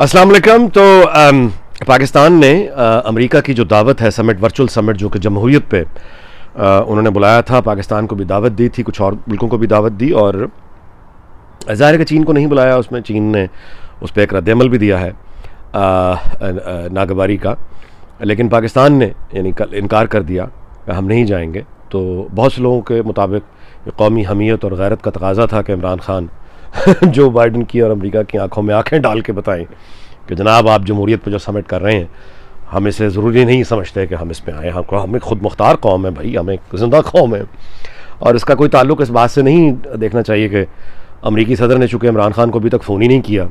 अस्सलाम वालेकुम। तो पाकिस्तान ने अमेरिका की जो दावत है समिट, वर्चुअल समिट जो कि जमहूरियत पे उन्होंने बुलाया था, पाकिस्तान को भी दावत दी थी, कुछ और मुल्कों को भी दावत दी, और ज़ाहिर है कि चीन को नहीं बुलाया उसमें। चीन ने उस पर एक रद्द-ए-अमल भी दिया है नागवारी का, लेकिन पाकिस्तान ने यानी कल इनकार कर दिया कि हम नहीं जाएंगे। तो बहुत से लोगों के मुताबिक कौमी हमीयत और गैरत का तकाजा था कि इमरान खान जो बाइडन की और अमेरिका की आंखों में आंखें डाल के बताएं कि जनाब आप जमहूरियत पर जो समिट कर रहे हैं, हम इसे ज़रूरी नहीं समझते कि हम इसमें आए, हमें खुद मुख्तार कौम है भाई, हमें जिंदा कौम है। और इसका कोई ताल्लुक़ इस बात से नहीं देखना चाहिए कि अमेरिकी सदर ने चूँकि इमरान खान को अभी तक फ़ोन ही नहीं किया,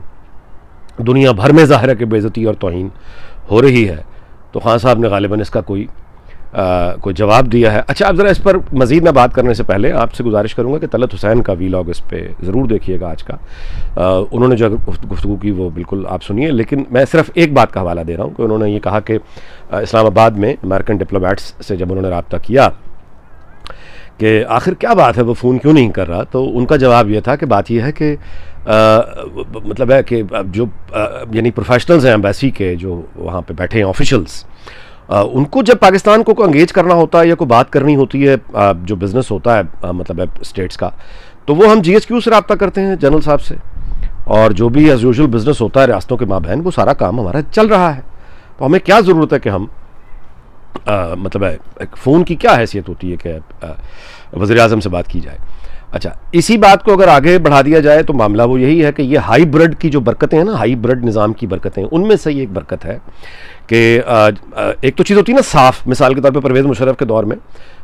दुनिया भर में ज़ाहिर है कि बेइज्जती और तौहीन हो रही है, तो खान साहब ने गालिबन इसका कोई जवाब दिया है। अच्छा, अब ज़रा इस पर मज़ीद मैं बात करने से पहले आपसे गुजारिश करूँगा कि तलत हुसैन का वीलॉग इस पर ज़रूर देखिएगा आज का। उन्होंने जो गुफ्तगू की वो बिल्कुल आप सुनिए, लेकिन मैं सिर्फ एक बात का हवाला दे रहा हूँ कि उन्होंने ये कहा कि इस्लामाबाद में अमेरिकन डिप्लोमेट्स से जब उन्होंने रब्ता किया कि आखिर क्या बात है, वो फ़ोन क्यों नहीं कर रहा, तो उनका जवाब ये था कि बात यह है कि मतलब है कि जो यानी प्रोफेशनल्स हैं एम्बेसी के, जो वहाँ पे बैठे हैं ऑफिशल्स, उनको जब पाकिस्तान को एंगेज करना होता है या कोई बात करनी होती है, जो बिज़नेस होता है मतलब है स्टेट्स का, तो वो हम GHQ से रब्ता करते हैं जनरल साहब से, और जो भी एज यूजुअल बिज़नेस होता है रियासतों के माबैन, वो सारा काम हमारा चल रहा है। तो हमें क्या ज़रूरत है कि हम मतलब है एक फ़ोन की क्या हैसियत होती है कि वज़ीर-ए-आज़म से बात की जाए। अच्छा, इसी बात को अगर आगे बढ़ा दिया जाए तो मामला वो यही है कि ये हाइब्रिड की जो बरकतें हैं ना, हाइब्रिड निज़ाम की बरकतें, उनमें से ये एक बरकत है कि एक तो चीज़ होती है ना साफ, मिसाल के तौर पे परवेज़ मुशर्रफ के दौर में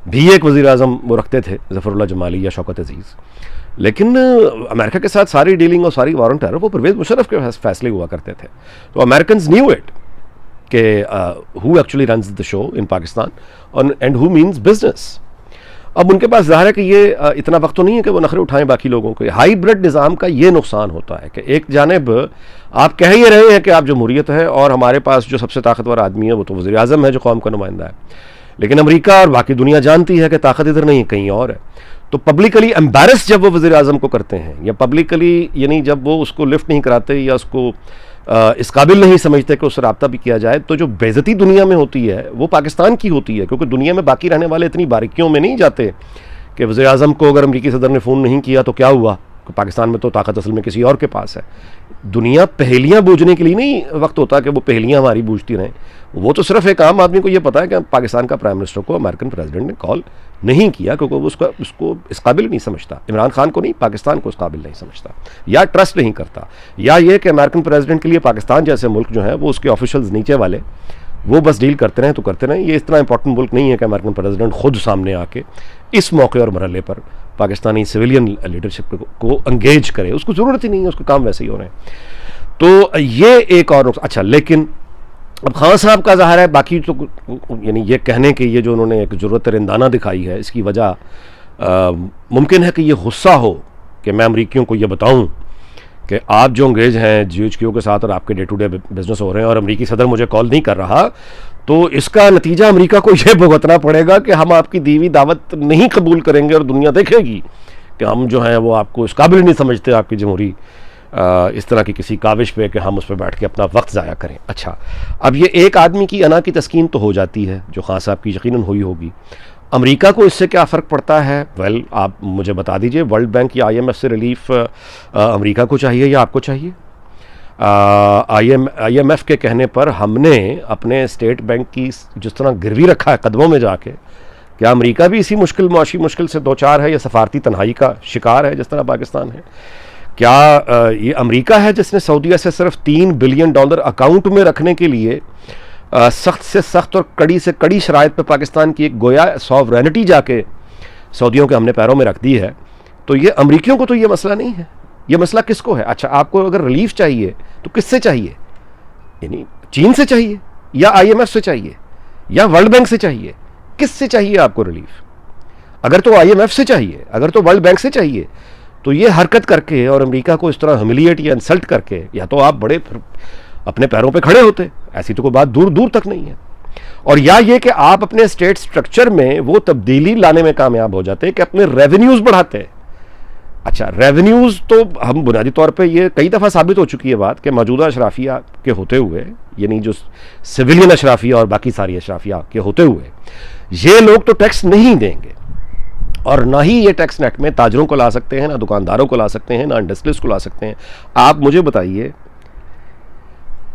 भी एक वज़ीर-ए-आज़म वो रखते थे, ज़फ़रुल्लाह जमाली या शौकत अज़ीज़, लेकिन अमेरिका के साथ सारी डीलिंग और सारी वारंट है वो परवेज़ मुशर्रफ के फैसले हुआ करते थे। तो अमेरिकन्स न्यू इट कि who actually runs the show in Pakistan and who means business. अब उनके पास ज़ाहिर है कि ये इतना वक्त तो नहीं है कि वो नखरे उठाएं बाकी लोगों को। हाइब्रिड निज़ाम का ये नुकसान होता है कि एक जानिब आप कह ही रहे हैं कि आप जमहूरियत है और हमारे पास जो सबसे ताकतवर आदमी है वो तो वज़ीर-ए-आज़म है जो कौम का नुमाइंदा है, लेकिन अमेरिका और बाकी दुनिया जानती है कि ताकत इधर नहीं कहीं और है। तो पब्लिकली एम्बैरस जब वो वज़ीर-ए-आज़म को करते हैं, या पब्लिकली यानी जब वो उसको लिफ्ट नहीं कराते या उसको इस काबिल नहीं समझते कि उससे रब्ता भी किया जाए, तो जो बेइज्जती दुनिया में होती है वो पाकिस्तान की होती है, क्योंकि दुनिया में बाकी रहने वाले इतनी बारीकियों में नहीं जाते कि वज़ीर-ए-आज़म को अगर अमेरिकी सदर ने फ़ोन नहीं किया तो क्या हुआ, पाकिस्तान में तो ताकत असल में किसी और के पास है। दुनिया पहेलियाँ बूझने के लिए नहीं वक्त होता कि वो पहेलियाँ हमारी बूझती रहें, वो तो सिर्फ एक आम आदमी को ये पता है कि पाकिस्तान का प्राइम मिनिस्टर को अमेरिकन प्रेसिडेंट ने कॉल नहीं किया क्योंकि वो उसको इस काबिल नहीं समझता, इमरान खान को नहीं, पाकिस्तान को इस काबिल नहीं समझता, या ट्रस्ट नहीं करता, या ये कि अमेरिकन प्रेसिडेंट के लिए पाकिस्तान जैसे मुल्क जो है वो उसके ऑफिशियल्स नीचे वाले वो बस डील करते रहें तो करते रहें। ये इतना इंपॉर्टेंट मुल्क नहीं है कि अमेरिकन प्रेसिडेंट खुद सामने आके इस मौके और मरहले पर पाकिस्तानी सिविलियन लीडरशिप को एंगेज करे, उसको ज़रूरत ही नहीं है, उसके काम वैसे ही हो रहे हैं। तो ये एक और अच्छा, लेकिन अब खान साहब का ज़ाहिर है बाकी तो यानी ये कहने के ये जो उन्होंने एक ज़रूरत रिंदाना दिखाई है, इसकी वजह मुमकिन है कि ये गुस्सा हो कि मैं अमरीकियों को ये बताऊं कि आप जो अंग्रेज़ हैं GHQ के साथ और आपके डे टू डे बिजनेस हो रहे हैं और अमरीकी सदर मुझे कॉल नहीं कर रहा, तो इसका नतीजा अमेरिका को ये भुगतना पड़ेगा कि हम आपकी दी हुई दावत नहीं कबूल करेंगे और दुनिया देखेगी कि हम जो हैं वो आपको इस काबिल नहीं समझते आपकी जमहूरी इस तरह की किसी काविश पे कि हम उस पर बैठ के अपना वक्त ज़ाया करें। अच्छा, अब ये एक आदमी की अना की तस्कीन तो हो जाती है जो खान साहब की यकीनन हुई होगी। अमेरिका को इससे क्या फ़र्क पड़ता है? वेल, आप मुझे बता दीजिए, वर्ल्ड बैंक या IMF से रिलीफ अमेरिका को चाहिए या आपको चाहिए? IMF के कहने पर हमने अपने स्टेट बैंक की जिस तरह गिरवी रखा है कदमों में जाके, क्या अमेरिका भी इसी मुआशी मुश्किल से दो चार है या सफारती तन्हाई का शिकार है जिस तरह पाकिस्तान है? क्या ये अमेरिका है जिसने सऊदीया से सिर्फ $3 बिलियन अकाउंट में रखने के लिए सख्त से सख्त और कड़ी से कड़ी शराइत पर पाकिस्तान की एक गोया सॉवरेनिटी जाके सऊदियों के हमने पैरों में रख दी है? तो ये अमरीकियों को तो ये मसला नहीं है, ये मसला किसको है? अच्छा, आपको अगर रिलीफ चाहिए तो किससे चाहिए? यानी चीन से चाहिए या IMF से चाहिए या वर्ल्ड बैंक से चाहिए? किससे चाहिए आपको रिलीफ? अगर तो IMF से चाहिए, अगर तो वर्ल्ड बैंक से चाहिए, तो ये हरकत करके और अमेरिका को इस तरह ह्यूमिलिएट या इंसल्ट करके या तो आप बड़े अपने पैरों पे खड़े होते, ऐसी तो कोई बात दूर दूर तक नहीं है, और या ये कि आप अपने स्टेट स्ट्रक्चर में वो तब्दीली लाने में कामयाब हो जाते कि अपने रेवेन्यूज बढ़ाते। अच्छा, रेवेन्यूज़ तो हम बुनियादी तौर पे ये कई दफ़ा साबित हो चुकी है बात कि मौजूदा अशराफिया के होते हुए, यानी जो सिविलियन अशराफिया और बाकी सारी अशराफिया के होते हुए, ये लोग तो टैक्स नहीं देंगे, और ना ही ये टैक्स नेट में ताजरों को ला सकते हैं, ना दुकानदारों को ला सकते हैं, ना इंडस्ट्रियलिस्ट को ला सकते हैं। आप मुझे बताइए,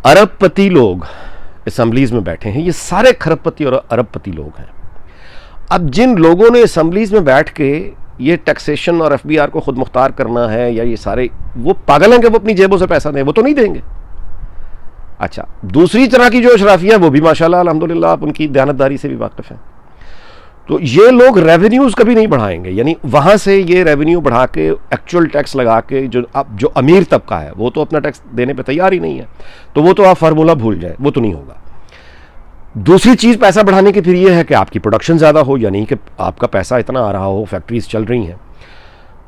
अरबपति लोग असम्बलीज़ में बैठे हैं, ये सारे खरबपति और अरबपति लोग हैं। अब जिन लोगों ने असम्बलीज़ में बैठ के ये टैक्सेशन और एफबीआर को खुद मुख्तार करना है, या ये सारे, वो पागल हैं कि वो अपनी जेबों से पैसा दें? वो तो नहीं देंगे। अच्छा, दूसरी तरह की जो अशराफिया वो भी माशाल्लाह अल्हम्दुलिल्लाह आप उनकी दयानतदारी से भी वाकिफ़ हैं। तो ये लोग रेवेन्यूज़ कभी नहीं बढ़ाएंगे, यानी वहाँ से ये रेवेन्यू बढ़ा के एक्चुअल टैक्स लगा के जो अमीर तबका है वो तो अपना टैक्स देने पे तैयार ही नहीं है, तो वो तो आप फार्मूला भूल जाए, वो तो नहीं होगा। दूसरी चीज़ पैसा बढ़ाने की फिर ये है कि आपकी प्रोडक्शन ज़्यादा हो, यानी कि आपका पैसा इतना आ रहा हो, फैक्ट्रीज चल रही हैं,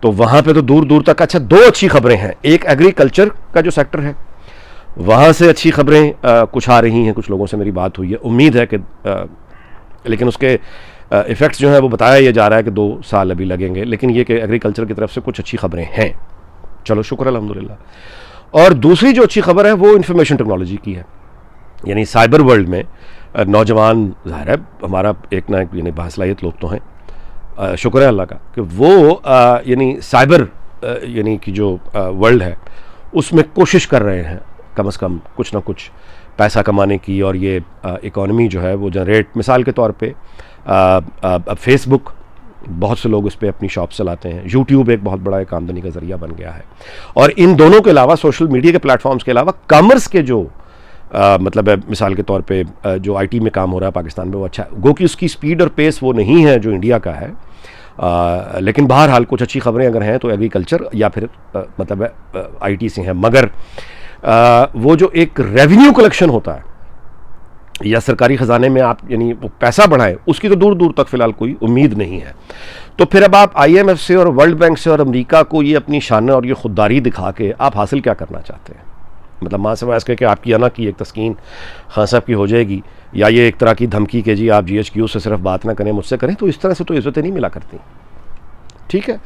तो वहाँ पे तो दूर दूर तक। अच्छा, दो अच्छी खबरें हैं। एक, एग्रीकल्चर का जो सेक्टर है वहाँ से अच्छी खबरें कुछ आ रही हैं, कुछ लोगों से मेरी बात हुई है, उम्मीद है कि लेकिन उसके इफ़ेक्ट्स जो है वो बताया ये जा रहा है कि 2 साल अभी लगेंगे, लेकिन ये कि एग्रीकल्चर की तरफ से कुछ अच्छी खबरें हैं, चलो शुक्र अल्हम्दुलिल्लाह। और दूसरी जो अच्छी खबर है वो इंफॉर्मेशन टेक्नोलॉजी की है, यानी साइबर वर्ल्ड में नौजवान, ज़ाहिर है हमारा एक ना एक यानी बासलाहियत लोग तो हैं, शुक्र है अल्लाह का कि वो यानी साइबर यानी कि जो वर्ल्ड है उसमें कोशिश कर रहे हैं कम से कम कुछ ना कुछ पैसा कमाने की, और ये इकॉनमी जो है वो जनरेट, मिसाल के तौर पे अब फेसबुक, बहुत से लोग उस पर अपनी शॉप चलाते हैं, यूट्यूब एक बहुत बड़ा एक आमदनी का ज़रिया बन गया है, और इन दोनों के अलावा सोशल मीडिया के प्लेटफॉर्म्स के अलावा कॉमर्स के जो मतलब है, मिसाल के तौर पे जो आईटी में काम हो रहा है पाकिस्तान में वो अच्छा है, गो कि उसकी स्पीड और पेस वो नहीं है जो इंडिया का है, लेकिन बहरहाल कुछ अच्छी खबरें अगर हैं तो एग्रीकल्चर या फिर मतलब आईटी से हैं। मगर वो जो एक रेवेन्यू कलेक्शन होता है या सरकारी ख़जाने में आप यानी वो पैसा बढ़ाएं, उसकी तो दूर दूर तक फ़िलहाल कोई उम्मीद नहीं है। तो फिर अब आप IMF से और वर्ल्ड बैंक से और अमेरिका को ये अपनी शान और ये खुददारी दिखा के आप हासिल क्या करना चाहते हैं? मतलब माँ से वास कि आपकी अना की एक तस्कीन खान साहब की हो जाएगी, या ये एक तरह की धमकी के जी आप GHQ से सिर्फ बात ना करें, मुझसे करें, तो इस तरह से तो इज़्ज़तें नहीं मिला करती। ठीक है,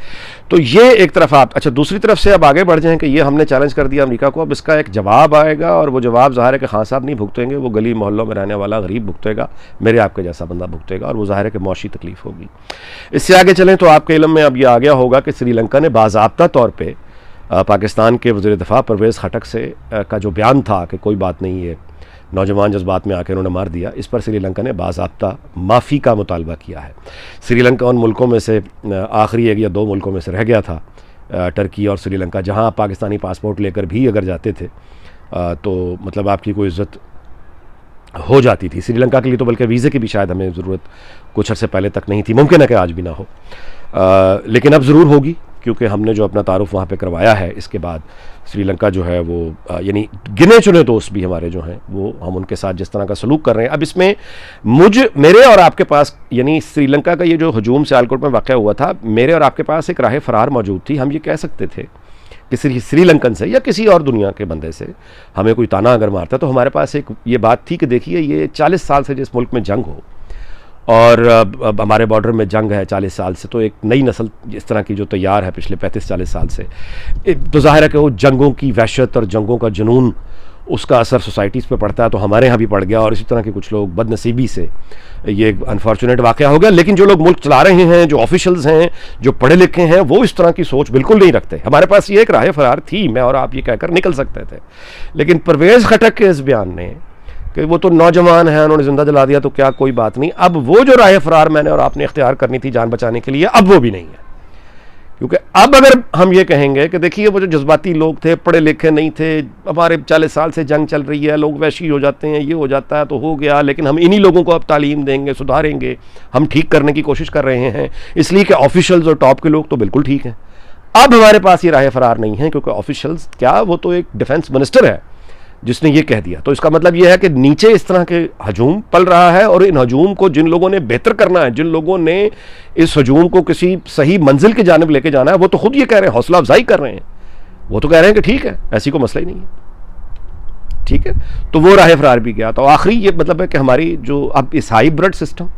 तो ये एक तरफ आप। अच्छा, दूसरी तरफ से अब आगे बढ़ जाएं कि ये हमने चैलेंज कर दिया अमेरिका को, अब इसका एक जवाब आएगा, और वो जवाब ज़ाहिर है कि खान साहब नहीं भुगतेंगे, वो गली मोहल्लों में रहने वाला गरीब भुगतेगा, मेरे आपके जैसा बंदा भुगतेगा, और वो ज़ाहिर है कि मौशी तकलीफ होगी। इससे आगे चलें तो आपके इल्म में अब ये आ गया होगा कि श्रीलंका ने बाज़ाब्ता तौर पर पाकिस्तान के वज़ीर दिफ़ा परवेज़ खटक से का जो बयान था कि कोई बात नहीं, ये नौजवान जज्बात में आकर उन्होंने मार दिया, इस पर श्रीलंका ने बाज़ाब्ता माफ़ी का मुतालबा किया है। श्रीलंका उन मुल्कों में से आखिरी 1 या 2 मुल्कों में से रह गया था, टर्की और श्रीलंका, जहां आप पाकिस्तानी पासपोर्ट लेकर भी अगर जाते थे तो मतलब आपकी कोई इज़्ज़त हो जाती थी। श्रीलंका के लिए तो बल्कि वीज़े की भी शायद हमें ज़रूरत कुछ अर्से पहले तक नहीं थी, मुमकिन है कि आज भी ना हो, लेकिन अब ज़रूर होगी, क्योंकि हमने जो अपना तारुफ वहाँ पे करवाया है, इसके बाद श्रीलंका जो है वो यानी गिने चुने दोस्त भी हमारे जो हैं वो हम उनके साथ जिस तरह का सलूक कर रहे हैं। अब इसमें मेरे और आपके पास, यानी श्रीलंका का ये जो हजूम सियालकोट में वाक़या हुआ था, मेरे और आपके पास एक राह फ़रार मौजूद थी। हम ये कह सकते थे कि श्रीलंकन से या किसी और दुनिया के बंदे से हमें कोई ताना अगर मारता तो हमारे पास एक ये बात थी कि देखिए, ये 40 साल से जिस मुल्क में जंग हो, और अब हमारे बॉर्डर में जंग है 40 साल से, तो एक नई नस्ल इस तरह की जो तैयार है पिछले 35-40 साल से, तो ज़ाहिर है कि वो जंगों की वहशत और जंगों का जुनून, उसका असर सोसाइटीज़ पे पड़ता है, तो हमारे यहाँ भी पड़ गया, और इसी तरह के कुछ लोग बदनसीबी से ये एक अनफॉर्चुनेट वाक़या हो गया। लेकिन जो लोग मुल्क चला रहे हैं, जो ऑफिशल्स हैं, जो पढ़े लिखे हैं, वो इस तरह की सोच बिल्कुल नहीं रखते। हमारे पास ये एक राह फ़रार थी, मैं और आप ये कहकर निकल सकते थे, लेकिन परवेज़ खटक के इस बयान ने कि वो तो नौजवान है, उन्होंने जिंदा जला दिया तो क्या कोई बात नहीं, अब वो जो राह फ़रार मैंने और आपने इख्तियार करनी थी जान बचाने के लिए, अब वो भी नहीं है। क्योंकि अब अगर हम ये कहेंगे कि देखिए वो जो जज्बाती लोग थे, पढ़े लिखे नहीं थे, हमारे 40 साल से जंग चल रही है, लोग वैशी हो जाते हैं, ये हो जाता है तो हो गया, लेकिन हम इन्हीं लोगों को अब तालीम देंगे, सुधारेंगे, हम ठीक करने की कोशिश कर रहे हैं, इसलिए कि ऑफिशियल्स और टॉप के लोग तो बिल्कुल ठीक हैं। अब हमारे पास ये राह फ़रार नहीं है, क्योंकि ऑफिशियल्स क्या, वो तो एक डिफेंस मिनिस्टर है जिसने ये कह दिया। तो इसका मतलब ये है कि नीचे इस तरह के हजूम पल रहा है, और इन हजूम को जिन लोगों ने बेहतर करना है, जिन लोगों ने इस हजूम को किसी सही मंजिल की जानिब लेके जाना है, वो तो खुद ये कह रहे हैं, हौसला अफजाई कर रहे हैं, वो तो कह रहे हैं कि ठीक है, ऐसी कोई मसला ही नहीं है। ठीक है, तो वो राह फ़रार भी गया। तो आखिरी ये मतलब है कि हमारी जो अब इस हाइब्रिड सिस्टम,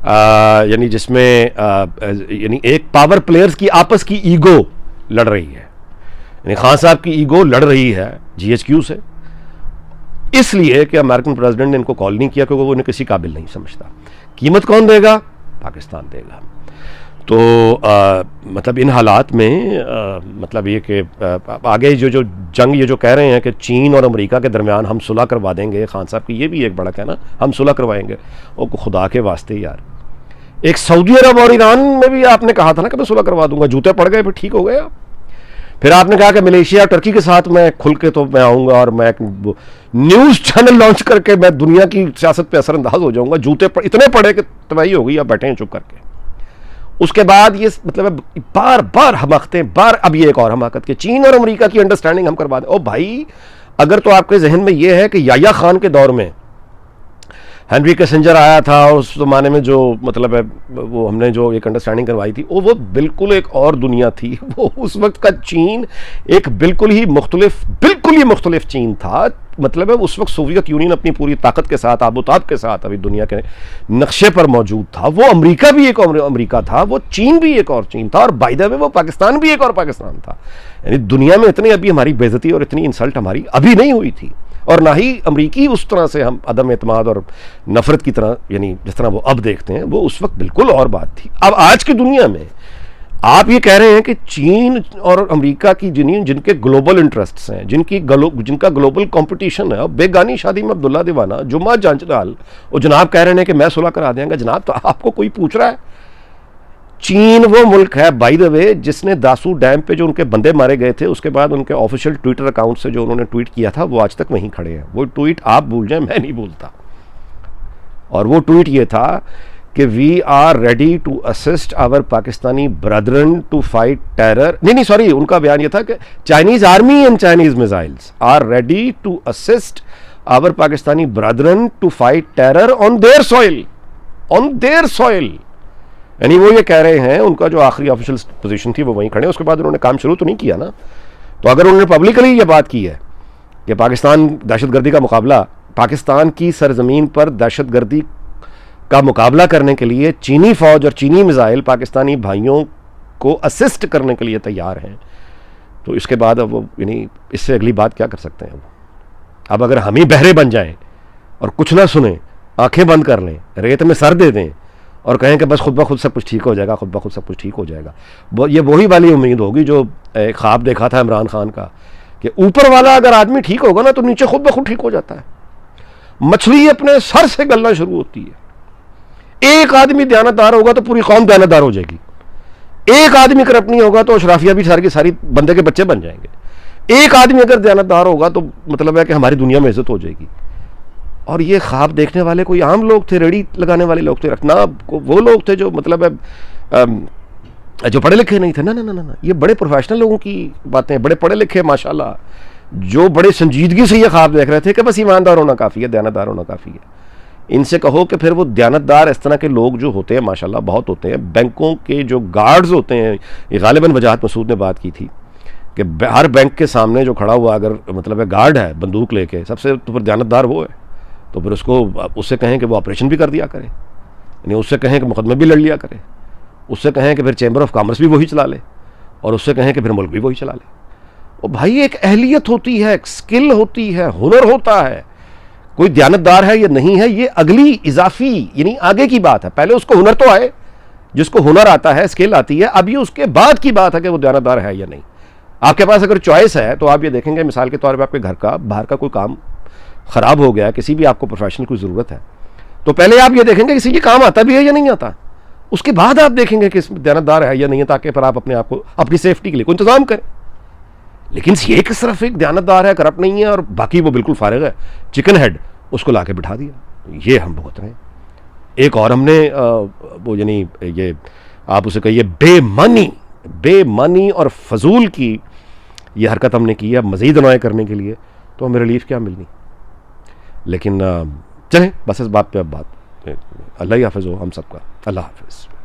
यानी जिसमें यानी एक पावर प्लेयर्स की आपस की ईगो लड़ रही है, यानी खान साहब की ईगो लड़ रही है GHQ से, इसलिए कि अमेरिकन प्रेसिडेंट ने इनको कॉल नहीं किया क्योंकि वो उन्हें किसी काबिल नहीं समझता। कीमत कौन देगा? पाकिस्तान देगा। तो मतलब इन हालात में मतलब ये कि आगे जो जंग ये जो कह रहे हैं कि चीन और अमेरिका के दरमियान हम सुलह करवा देंगे, खान साहब की ये भी एक बड़ा कहना, हम सुलह करवाएंगे। और खुदा के वास्ते यार, एक सऊदी अरब और ईरान में भी आपने कहा था ना कि मैं सुलह करवा दूंगा, जूते पड़ गए, फिर ठीक हो गया। फिर आपने कहा कि मलेशिया और टर्की के साथ मैं खुल के तो मैं आऊँगा और मैं न्यूज़ चैनल लॉन्च करके मैं दुनिया की सियासत पे असरअंदाज हो जाऊँगा। जूते इतने पड़े कि तबाही हो गई, आप बैठे हैं चुप करके। उसके बाद ये मतलब बार बार हमाकतें, अब ये एक और हमाकत कि चीन और अमेरिका की अंडरस्टैंडिंग हम करवा दें। ओ भाई, अगर तो आपके जहन में ये है कि याया खान के दौर में हेनरी किसिंजर आया था, उस ज़माने में जो मतलब है वो हमने जो एक अंडरस्टैंडिंग करवाई थी, वो बिल्कुल एक और दुनिया थी। वो उस वक्त का चीन एक बिल्कुल ही मुख्तलिफ चीन था। मतलब है उस वक्त सोवियत यूनियन अपनी पूरी ताकत के साथ, आबोताब के साथ अभी दुनिया के नक्शे पर मौजूद था। वो अमेरिका भी एक और अमेरिका था, वो चीन भी एक और चीन था, और बाय द वे वो पाकिस्तान भी एक और पाकिस्तान था। यानी दुनिया में इतनी अभी हमारी बेइज्जती और इतनी इंसल्ट हमारी अभी नहीं हुई थी, और ना ही अमरीकी उस तरह से हम अदम एतमाद और नफरत की तरह, यानी जिस तरह वो अब देखते हैं, वो उस वक्त बिल्कुल और बात थी। अब आज की दुनिया में आप ये कह रहे हैं कि चीन और अमेरिका की जिनके ग्लोबल इंटरेस्ट्स हैं, जिनका ग्लोबल कंपटीशन है, बेगानी शादी में अब्दुल्ला दीवाना, जुम्मा जांचलाल, वो जनाब कह रहे हैं कि मैं सुलह करा देंगे। जनाब, तो आपको कोई पूछ रहा है? चीन वो मुल्क है बाय द वे जिसने दासू डैम पे जो उनके बंदे मारे गए थे, उसके बाद उनके ऑफिशियल ट्विटर अकाउंट से जो उन्होंने ट्वीट किया था, वो आज तक वहीं खड़े हैं। वो ट्वीट आप भूल जाएं, मैं नहीं भूलता। और वो ट्वीट ये था कि we are ready to assist our Pakistani brethren to fight terror. नहीं सॉरी, उनका बयान ये था कि Chinese army and Chinese missiles are ready to assist our Pakistani brethren to fight terror on their soil. यानी वो ये कह रहे हैं, उनका जो आखिरी ऑफिशियल पोजीशन थी वो वहीं खड़े। उसके बाद उन्होंने काम शुरू तो नहीं किया ना। तो अगर उन्होंने पब्लिकली ये बात की है कि पाकिस्तान दहशतगर्दी का मुकाबला, पाकिस्तान की सरजमीन पर दहशतगर्दी का मुकाबला करने के लिए चीनी फौज और चीनी मिसाइल पाकिस्तानी भाइयों को असिस्ट करने के लिए तैयार हैं, तो इसके बाद अब वो यानी इससे अगली बात क्या कर सकते हैं? अब अगर हम ही बहरे बन जाएं और कुछ ना सुने, आंखें बंद कर लें, रेत में सर दे दें और कहें कि बस खुद ब खुद सब कुछ ठीक हो जाएगा, खुद ब खुद सब कुछ ठीक हो जाएगा, ये वही वाली उम्मीद होगी जो एक ख्वाब देखा था इमरान खान का कि ऊपर वाला अगर आदमी ठीक होगा ना तो नीचे खुद ब खुद ठीक हो जाता है। मछली अपने सर से गलना शुरू होती है। एक आदमी दयानतदार होगा तो पूरी कौम दयानतदार हो जाएगी। एक आदमी करप्ट नहीं होगा तो अशराफिया भी सारी की सारी बंदे के बच्चे बन जाएंगे। एक आदमी अगर दयानतदार होगा तो मतलब है कि हमारी दुनिया में इज्जत हो जाएगी। और ये ख्वाब देखने वाले कोई आम लोग थे, रेडी लगाने वाले लोग थे, रखना वो लोग थे जो मतलब है जो पढ़े लिखे नहीं थे। ना ना ना ना, ये बड़े प्रोफेशनल लोगों की बातें, बड़े पढ़े लिखे माशाल्लाह, जो बड़े संजीदगी से ये ख्वाब देख रहे थे कि बस ईमानदार होना काफ़ी है, दयानतदार होना काफ़ी है। इनसे कहो कि फिर वो दयानतदार इस तरह के लोग जो होते हैं माशाल्लाह बहुत होते हैं। बैंकों के जो गार्ड्स होते हैं, ये गालिबन वजाहत मसूद ने बात की थी कि हर बैंक के सामने जो खड़ा हुआ अगर मतलब है गार्ड है बंदूक लेके, सबसे तो फिर दयानतदार वो है, तो फिर उससे कहें कि वो ऑपरेशन भी कर दिया करे, यानी उससे कहें कि मुकदमे भी लड़ लिया करे, उससे कहें कि फिर चैम्बर ऑफ कॉमर्स भी वही चला ले, और उससे कहें कि फिर मुल्क भी वही चला ले। और भाई एक अहलियत होती है, एक स्किल होती है, हुनर होता है। कोई दयानतदार है या नहीं है, ये अगली इजाफी यानी आगे की बात है। पहले उसको हुनर तो आए, जिसको हुनर आता है, स्किल आती है, अब ये उसके बाद की बात है कि वो दयानतदार है या नहीं। आपके पास अगर चॉइस है तो आप ये देखेंगे, मिसाल के तौर पर आपके घर का बाहर का कोई काम ख़राब हो गया, किसी भी आपको प्रोफेशनल की ज़रूरत है, तो पहले आप ये देखेंगे किसी के काम आता भी है या नहीं आता, उसके बाद आप देखेंगे कि दयानतदार है या नहीं है, ताकि फिर आप अपने आप को अपनी सेफ्टी के लिए कोई इंतजाम करें। लेकिन ये कि सिर्फ एक दयानतदार है, करप्ट नहीं है, और बाकी वो बिल्कुल फारिग है, चिकन हेड, उसको लाके बिठा दिया, ये हम भुगत रहे हैं। एक और हमने वो यानी ये आप उसे कहिए बेमनी और फजूल की ये हरकत हमने की है मज़ीद अनॉय करने के लिए, तो हमें रिलीफ क्या मिलनी। लेकिन चलें बस इस बात पे अब बात, अल्लाह ही हाफ़िज़ हो हम सबका। अल्लाह हाफ़िज़।